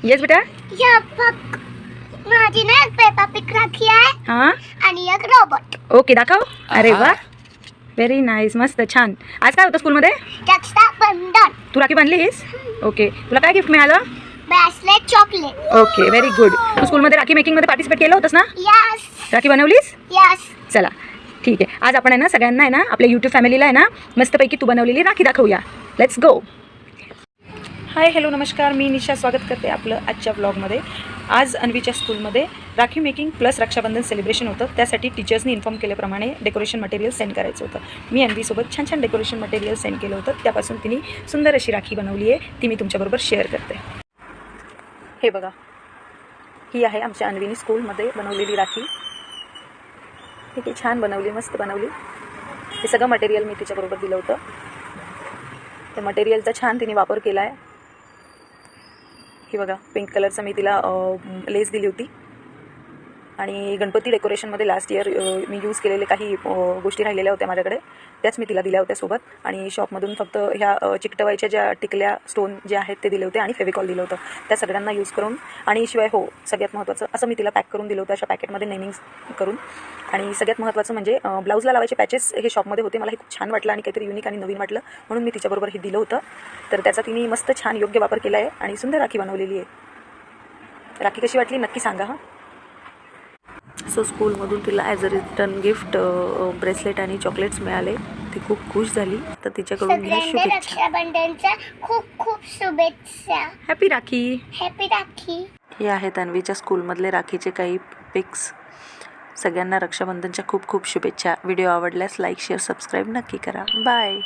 Yes बेटा. या बघ, माझी ना एक पेपा पिक राखी आहे हां आणि एक रोबोट. ओके दाखव. अरे वा व्हेरी नाईस, मस्त छान. आज काय होतं स्कूलमध्ये? रक्षाबंधन. तू राखी बांधलीस? ओके, तुला काय गिफ्ट मिळालं? Bracelet, chocolate. Okay very good. तू स्कूलमध्ये राखी मेकिंगमध्ये पार्टिसिपेट केलं होतंस ना? यस राखी बनवलीस? यस. चला ठीक आहे. आज आपण आहे ना सगळ्यांना आहे ना आपल्या यूट्यूब फॅमिलीला आहे ना मस्तपैकी तू बनवलेली राखी दाखवूया. Let's go. हाय हॅलो नमस्कार, मी निशा स्वागत करते आपलं आजच्या ब्लॉगमध्ये. आज अन्वीच्या स्कूलमध्ये rakhi making plus Raksha Bandhan celebration होतं. त्यासाठी टीचर्सनी इन्फॉर्म केल्याप्रमाणे डेकोरेशन मटेरियल सेंड करायचं होतं. मी अन्वीसोबत छान छान डेकोरेशन मटेरियल सेंड केलं होतं. त्यापासून तिने सुंदर अशी राखी बनवली आहे, ती मी तुमच्याबरोबर शेअर करते. हे बघा, ही आहे आमच्या अन्वीनी स्कूलमध्ये बनवलेली राखी. ही छान बनवली, मस्त बनवली. हे सगळं मटेरियल मी तिच्याबरोबर दिलं होतं. त्या मटेरियलचा छान तिने वापर केला आहे. ही बघा, पिंक कलरचा मी तिला लेस दिली होती. आणि गणपती डेकोरेशनमध्ये लास्ट इयर मी यूज केलेले काही गोष्टी राहिलेल्या होत्या माझ्याकडे, त्याच मी तिला दिल्या होत्या सोबत. आणि शॉपमधून फक्त ह्या चिकटवायच्या ज्या टिकल्या स्टोन जे आहेत ते दिले होते आणि फेविकॉल दिलं होतं. त्या सगळ्यांना यूज करून आणि शिवाय हो सगळ्यात महत्त्वाचं असं मी तिला पॅक करून दिलं होतं, अशा पॅकेटमध्ये नेमिंग करून. आणि सगळ्यात महत्त्वाचं म्हणजे ब्लाऊजला लावायचे पॅचेस हे शॉपमध्ये होते. मला हे खूप छान वाटलं आणि काहीतरी युनिक आणि नवीन वाटलं, म्हणून मी तिच्याबरोबर हे दिलं होतं. तर त्याचा तिने मस्त छान योग्य वापर केला आहे आणि सुंदर राखी बनवलेली आहे. राखी कशी वाटली नक्की सांगा हां. सो स्कूलमधून तिला as a return gift bracelet आणि चॉकलेट्स मिळाले. ती खूप खुश झाली. तर तिच्याकडून ह्या सगळ्यांना शुभेच्छा. रक्षाबंधनच्या खूप खूप शुभेच्छा. हॅपी राखी. हॅपी राखी. हे आहेत अन्वीच्या स्कूलमधले राखीचे काही पिक्स. सगळ्यांना रक्षाबंधनच्या खूप खूप शुभेच्छा. व्हिडिओ आवडल्यास लाईक शेअर सबस्क्राईब नक्की करा. बाय.